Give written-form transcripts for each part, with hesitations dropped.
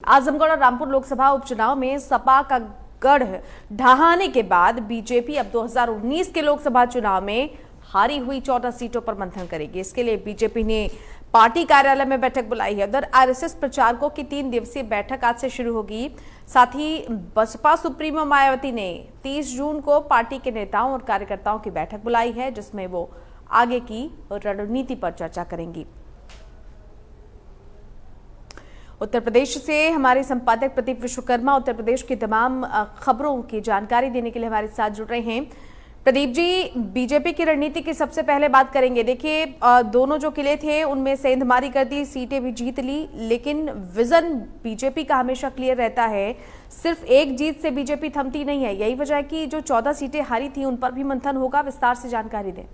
आजमगढ़ और रामपुर लोकसभा उपचुनाव में सपा का गढ़ ढहाने के बाद बीजेपी अब 2019 के लोकसभा चुनाव में हारी हुई 14 सीटों पर मंथन करेगी। इसके लिए बीजेपी ने पार्टी कार्यालय में बैठक बुलाई है। उधर आरएसएस प्रचारकों की 3 दिवसीय बैठक आज से शुरू होगी। साथ ही बसपा सुप्रीमो मायावती ने 30 जून को पार्टी के नेताओं और कार्यकर्ताओं की बैठक बुलाई है, जिसमें वो आगे की रणनीति पर चर्चा करेंगी। उत्तर प्रदेश से हमारे संपादक प्रदीप विश्वकर्मा उत्तर प्रदेश की तमाम खबरों की जानकारी देने के लिए हमारे साथ जुड़ रहे हैं। प्रदीप जी, बीजेपी की रणनीति की सबसे पहले बात करेंगे। देखिए, दोनों जो किले थे उनमें सेंधमारी कर दी, सीटें भी जीत ली, लेकिन विजन बीजेपी का हमेशा क्लियर रहता है। सिर्फ एक जीत से बीजेपी थमती नहीं है। यही वजह है कि जो 14 सीटें हारी थी उन पर भी मंथन होगा। विस्तार से जानकारी दें।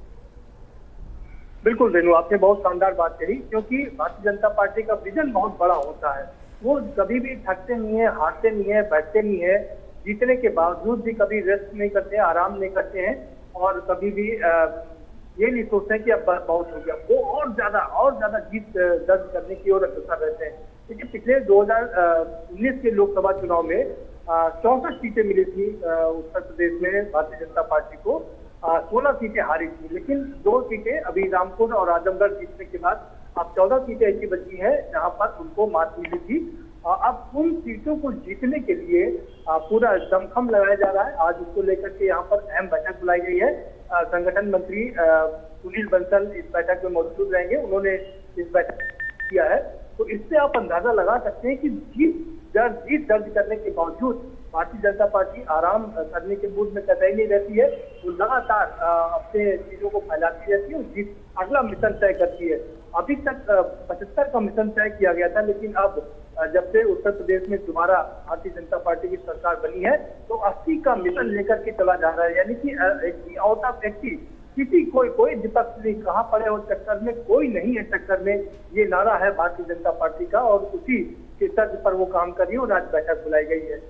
बिल्कुल रेनू, आपने बहुत शानदार बात कही, क्योंकि भारतीय जनता पार्टी का विजन बहुत बड़ा होता है। वो कभी भी थकते नहीं है, हारते नहीं है, बैठते नहीं है। जीतने के बावजूद भी कभी रेस्ट नहीं करते, आराम नहीं करते हैं और कभी भी ये नहीं सोचते हैं कि अब बहुत हो गया। वो और ज्यादा जीत दर्ज करने की ओर अग्रसर रहते हैं। क्योंकि पिछले 2019 के लोकसभा चुनाव में 64 सीटें मिली थी उत्तर प्रदेश में भारतीय जनता पार्टी को। 16 सीटें हारी थी, लेकिन 2 सीटें अभी रामपुर और आजमगढ़ जीतने के बाद अब 14 सीटें ऐसी बची हैं जहां पर उनको मात मिली थी। अब उन सीटों को जीतने के लिए पूरा दमखम लगाया जा रहा है। आज उसको लेकर के यहाँ पर अहम बैठक बुलाई गई है। संगठन मंत्री सुनील बंसल इस बैठक में मौजूद रहेंगे। उन्होंने इस बैठक किया है, तो इससे आप अंदाजा लगा सकते हैं कि जीत दर्ज करने के बावजूद भारतीय जनता पार्टी आराम करने के मूड में कतई नहीं रहती है। वो लगातार अपने चीजों को फैलाती रहती है और जीत अगला मिशन तय करती है। अभी तक 75 का मिशन तय किया गया था, लेकिन अब जब से उत्तर प्रदेश में दोबारा भारतीय जनता पार्टी की सरकार बनी है तो 80 का मिशन लेकर के चला जा रहा है। यानी कि आउट ऑफ 80 किसी कोई विपक्ष नहीं, कहाँ पड़े हो चक्कर में, कोई नहीं है चक्कर में, ये नारा है भारतीय जनता पार्टी का और उसी के तर्ज पर वो काम कर रही है और आज बैठक बुलाई गई है।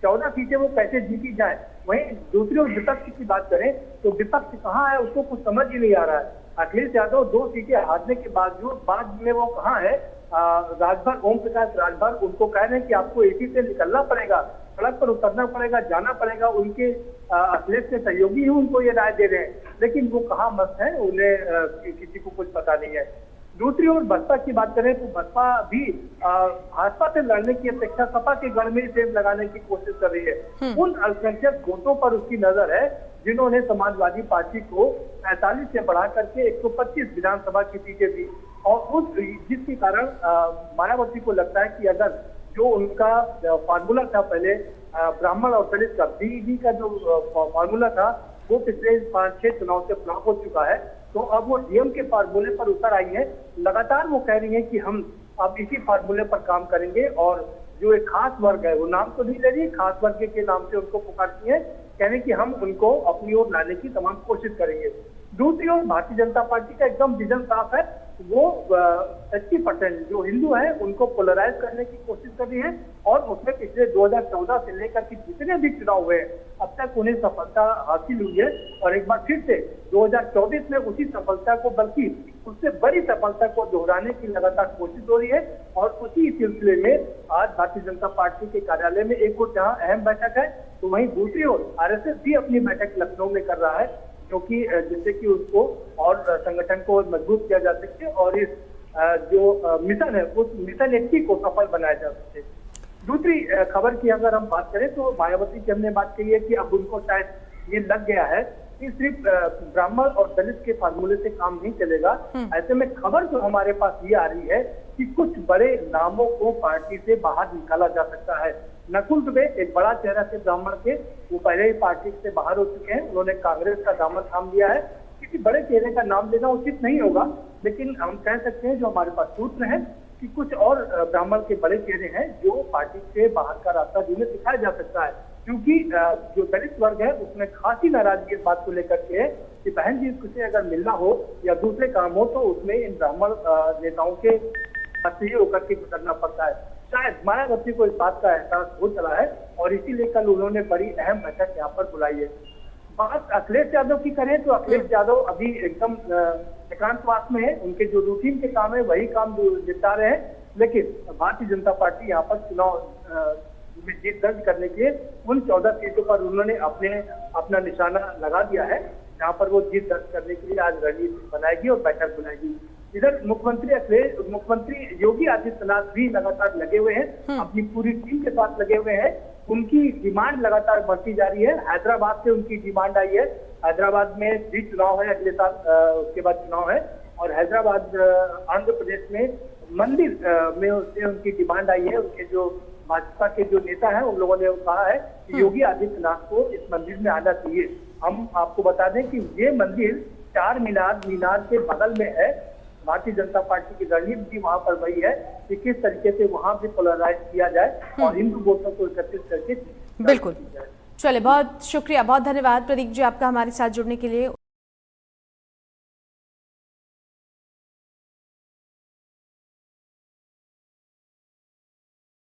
14 सीटें वो कैसे जीती जाए। वहीं दूसरी ओर विपक्ष की बात करें तो विपक्ष कहाँ है उसको कुछ समझ ही नहीं आ रहा है। अखिलेश यादव 2 सीटें हारने के बावजूद बाद में वो कहाँ है। राजभर ओम प्रकाश राजभर उनको कह रहे हैं कि आपको एसी से निकलना पड़ेगा, सड़क पर उतरना पड़ेगा, जाना पड़ेगा। उनके अखिलेश के सहयोगी ही उनको ये राय दे रहे हैं, लेकिन वो कहाँ मस्त है, उन्हें किसी को कुछ पता नहीं है। दूसरी ओर बसपा की बात करें तो बसपा भी भाजपा से लड़ने की अपेक्षा सपा के गढ़ में सेब लगाने की कोशिश कर रही है। उन अल्पसंख्यक वोटों पर उसकी नजर है जिन्होंने समाजवादी पार्टी को 45 से बढ़ा करके 125 विधानसभा की सीटें दी और जिसके कारण मायावती को लगता है कि अगर जो उनका फार्मूला था पहले ब्राह्मण और दलित का बीईडी का जो फार्मूला था वो पिछले 5-6 चुनाव से फ्लॉप हो चुका है, तो अब वो डीएम के फार्मूले पर उतर आई है। लगातार वो कह रही है कि हम अब इसी फार्मूले पर काम करेंगे और जो एक खास वर्ग है, वो नाम तो नहीं ले रही, खास वर्ग के नाम से उनको पुकारती है, कह रहे कि हम उनको अपनी ओर लाने की तमाम कोशिश करेंगे। दूसरी ओर भारतीय जनता पार्टी का एकदम विजन साफ है। वो 80% जो हिंदू है उनको पोलराइज करने की कोशिश कर रही है और उसमें पिछले 2014 से लेकर के जितने भी चुनाव हुए अब तक उन्हें सफलता हासिल हुई है और एक बार फिर से 2024 में उसी सफलता को, बल्कि उससे बड़ी सफलता को दोहराने की लगातार कोशिश हो रही है। और उसी सिलसिले में आज भारतीय जनता पार्टी के कार्यालय में एक और जहां अहम बैठक है, तो वहीं दूसरी ओर आरएसएस भी अपनी बैठक लखनऊ में कर रहा है, क्योंकि जिससे कि उसको और संगठन को मजबूत किया जा सके और इस जो मिशन है उस मिशन 80 को सफल बनाया जा सके। दूसरी खबर की अगर हम बात करें तो मायावती की हमने बात कही है कि अब उनको शायद ये लग गया है कि सिर्फ ब्राह्मण और दलित के फार्मूले से काम नहीं चलेगा। ऐसे में खबर जो हमारे पास ये आ रही है कि कुछ बड़े नामों को पार्टी से बाहर निकाला जा सकता है। नकुल दुबे एक बड़ा चेहरा थे ब्राह्मण के, वो पहले ही पार्टी से बाहर हो चुके हैं, उन्होंने कांग्रेस का दामन थाम लिया है। किसी बड़े चेहरे का नाम लेना उचित नहीं होगा, लेकिन हम कह सकते हैं जो हमारे पास सूत्र है कि कुछ और ब्राह्मण के बड़े चेहरे हैं जो पार्टी से बाहर का रास्ता जिन्हें दिखाया जा सकता है। क्योंकि जो दलित वर्ग है उसमें खासी नाराजगी इस बात को लेकर के है कि बहन जी से अगर मिलना हो या दूसरे काम हो तो उसमें इन ब्राह्मण नेताओं के से होकर के गुजरना पड़ता है। शायद मायावती को इस बात का एहसास हो चला है और इसीलिए कल उन्होंने बड़ी अहम बैठक यहाँ पर बुलाई है। बात अखिलेश यादव की करें तो अखिलेश यादव अभी एकदम एकांतवास में है। उनके जो रूटीन के काम है वही काम निपटा रहे हैं। लेकिन भारतीय जनता पार्टी यहाँ पर चुनाव में जीत दर्ज करने के लिए उन 14 सीटों पर उन्होंने अपना निशाना लगा दिया है, जहाँ पर वो जीत दर्ज करने के लिए आज रणनीति बनाएगी और बैठक बुलाएगी। इधर मुख्यमंत्री योगी आदित्यनाथ भी लगातार लगे हुए हैं, अपनी पूरी टीम के साथ लगे हुए हैं। उनकी डिमांड लगातार बढ़ती जा रही है। हैदराबाद से उनकी डिमांड आई है, हैदराबाद में भी चुनाव है अगले साल, उसके बाद चुनाव है, और हैदराबाद आंध्र प्रदेश में मंदिर में से उनकी डिमांड आई है। उनके जो भाजपा के जो नेता हैं उन लोगों ने कहा है कि योगी आदित्यनाथ को इस मंदिर में आना चाहिए। हम आपको बता दें कि ये मंदिर चार मीनार के बगल में है। भारतीय जनता पार्टी की रणनीति वहां पर वही है कि किस तरीके से वहां भी पोलराइज किया जाए और हिंदू वोटों को एकत्रित करके बिल्कुल। चलिए, बहुत शुक्रिया, बहुत धन्यवाद प्रदीप जी आपका हमारे साथ जुड़ने के लिए।